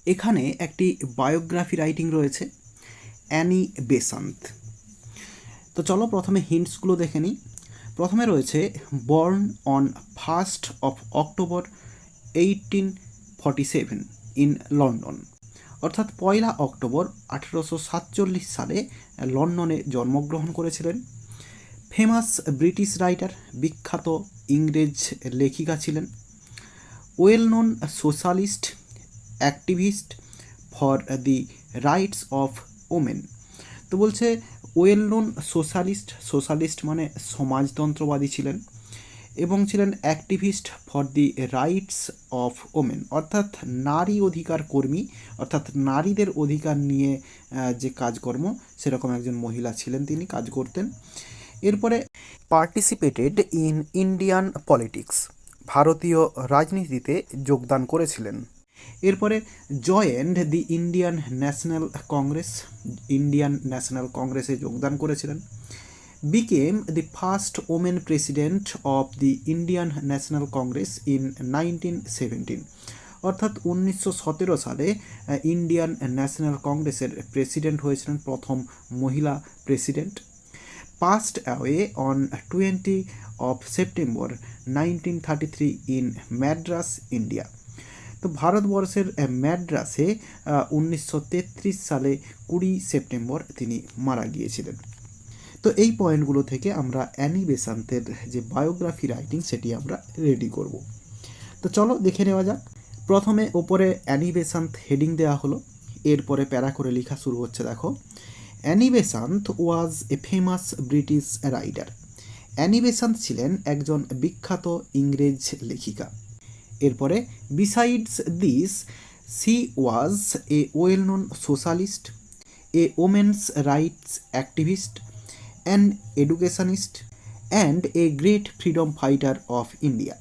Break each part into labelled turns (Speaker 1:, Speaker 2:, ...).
Speaker 1: এখানে একটি biography writing রয়েছে অ্যানি বেসান্ত। তো চলো প্রথমে হিন্টসগুলো দেখে নিই। প্রথমে রয়েছে born on 1st of October 1847 in London, অর্থাৎ 1 অক্টোবর 1847 সালে লন্ডনে জন্মগ্রহণ করেছিলেন। ফেমাস ব্রিটিশ রাইটার, বিখ্যাত ইংরেজ লেখিকা ছিলেন। Well known socialist activist for the rights of women. তো বলছে ওয়েল নোন সোশ্যালিস্ট মানে সমাজতন্ত্রবাদী ছিলেন, এবং ছিলেন activist for the rights of women, অর্থাৎ নারী অধিকার কর্মী, অর্থাৎ নারীদের অধিকার নিয়ে যে কাজকর্ম সেরকম একজন মহিলা ছিলেন, তিনি কাজ করতেন। এরপরে পার্টিসিপেটেড ইন ইন্ডিয়ান পলিটিক্স, ভারতীয় রাজনীতিতে যোগদান করেছিলেন। এরপরে জয়েন্ড দি ইন্ডিয়ান ন্যাশনাল কংগ্রেসে যোগদান করেছিলেন। Became the first women president of the Indian National Congress in 1917, অর্থাৎ 1917 সালে ইন্ডিয়ান ন্যাশনাল কংগ্রেসের প্রেসিডেন্ট হয়েছিলেন, প্রথম মহিলা president. Passed away on 20 of September 1933 in Madras, India. তো ভারতবর্ষের ম্যাড্রাসে 1933 সালে 20 সেপ্টেম্বর তিনি মারা গিয়েছিলেন। তো এই পয়েন্টগুলো থেকে আমরা অ্যানি বেসান্তের যে বায়োগ্রাফি রাইটিং সেটি আমরা রেডি করব। তো চলো দেখে নেওয়া যাক। প্রথমে ওপরে অ্যানি বেসান্ত হেডিং দেওয়া হলো, এরপরে প্যারা করে লেখা শুরু হচ্ছে। দেখো, Annie Besant was a famous British writer. Annie Besant ছিলেন একজন বিখ্যাত ইংরেজ লেখিকা। এরপরে besides this she was a well known socialist, a women's rights activist, an educationist and a great freedom fighter of India.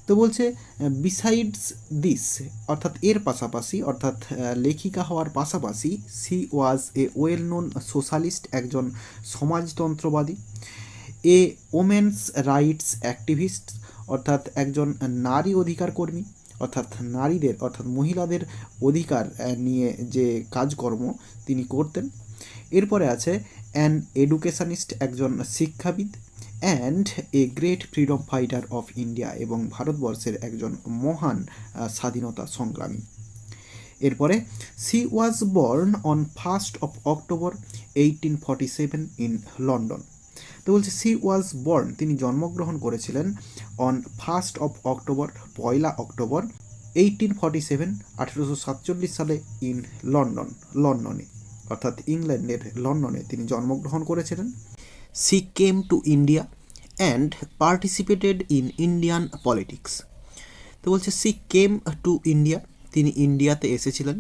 Speaker 1: তো বলছে বিসাইডস দিস, অর্থাৎ এর পাশাপাশি, অর্থাৎ লেখিকা হওয়ার পাশাপাশি, C was a well known socialist, একজন সমাজতন্ত্রবাদী, এ ওমেন্স রাইটস অ্যাক্টিভিস্ট, অর্থাৎ একজন নারী অধিকার কর্মী, অর্থাৎ নারীদের অর্থাৎ মহিলাদের অধিকার নিয়ে যে কাজকর্ম তিনি করতেন। এরপরে আছে অ্যান এডুকেশনিস্ট, একজন শিক্ষাবিদ, and a great freedom fighter of India, এবং ভারতবর্ষের একজন মহান স্বাধীনতা সংগ্রামী। এরপরে C was born on 1st of October 1847 in London. তো বলছে সি ওয়াজ বর্ন, তিনি জন্মগ্রহণ করেছিলেন on 1st of October 1 October 1847 1847 সালে ইন লন্ডনে, অর্থাৎ ইংল্যান্ডের লন্ডনে তিনি জন্মগ্রহণ করেছিলেন। She came to India and participated in Indian politics. তো বলছে সি কেম টু ইন্ডিয়া, তিনি ইন্ডিয়াতে এসেছিলেন,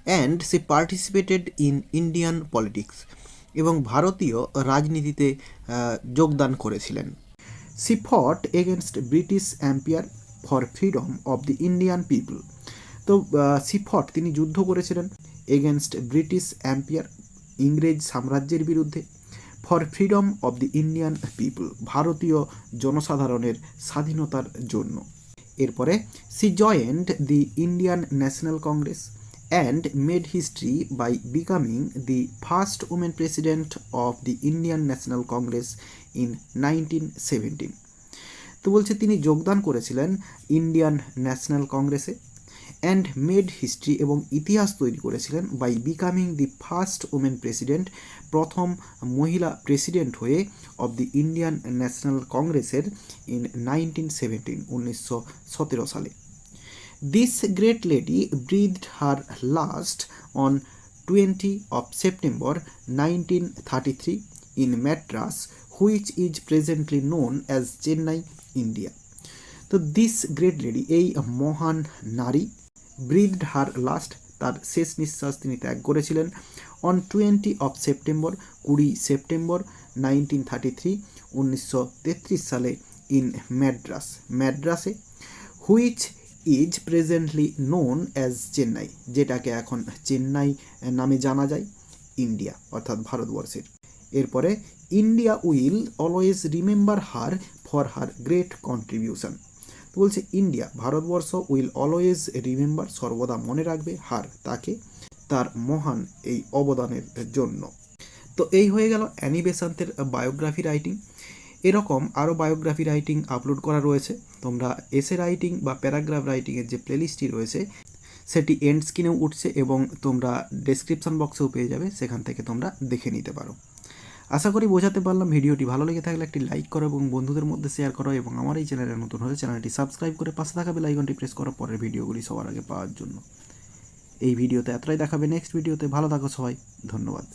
Speaker 1: and she participated in Indian politics, এবং ভারতীয় রাজনীতিতে যোগদান করেছিলেন। She fought against British empire for freedom of the Indian people. তো সি ফট, তিনি যুদ্ধ করেছিলেন এগেনস্ট ব্রিটিশ এম্পায়ার, ইংরেজ সাম্রাজ্যের বিরুদ্ধে, for freedom of the Indian people, ভারতীয় জনসাধারণের স্বাধীনতার জন্য। এরপরে she joined the Indian National Congress and made history by becoming the first woman president of the Indian National Congress in 1917. তো বলছে তিনি যোগদান করেছিলেন ইন্ডিয়ান ন্যাশনাল কংগ্রেসে, অ্যান্ড মেড হিস্ট্রি, এবং ইতিহাস তৈরি করেছিলেন, by becoming the first women president, প্রথম মহিলা প্রেসিডেন্ট হয়ে, অব দি ইন্ডিয়ান ন্যাশনাল কংগ্রেসের ইন 1917 সালে। This great lady breathed her last on 20 of September 1933 in Madras, which is presently known as Chennai, India. তো দিস গ্রেট লেডি, এই মহান নারী, ব্রিথড হার last, তার শেষ নিঃশ্বাস তিনি ত্যাগ করেছিলেন, অন 20 of September 20 সেপ্টেম্বর 1933 সালে ইন ম্যাড্রাসে, which is presently known as Chennai, যেটাকে এখন চেন্নাই নামে জানা যায়, ইন্ডিয়া অর্থাৎ ভারতবর্ষের। এরপরে India will always remember her for her great contribution. তো বলছে India, Bharatvarsha will always remember, সর্বদা মনে রাখবে হার, তাকে, তার মহান এই অবদানের জন্য। তো এই হয়ে গেল অ্যানি বেসান্তের বায়োগ্রাফি রাইটিং। এরকম আরও বায়োগ্রাফি রাইটিং আপলোড করা রয়েছে। তোমরা এসে রাইটিং বা প্যারাগ্রাফ রাইটিংয়ের যে প্লেলিস্টটি রয়েছে সেটি এন্ড স্ক্রিনেও উঠছে এবং তোমরা ডেসক্রিপশন বক্সেও পেয়ে যাবে, সেখান থেকে তোমরা দেখে নিতে পারো। আশা করি বোঝাতে পারলাম। ভিডিওটি ভালো লেগে থাকলে একটি লাইক করো এবং বন্ধুদের মধ্যে শেয়ার করো, এবং আমার এই চ্যানেলে নতুন হলে চ্যানেলটি সাবস্ক্রাইব করে পাশে থাকা বেল আইকনটি প্রেস করো পরের ভিডিওগুলি সবার আগে পাওয়ার জন্য। এই ভিডিওতে এতটাই, দেখাবে নেক্সট ভিডিওতে। ভালো থাকো সবাই, ধন্যবাদ।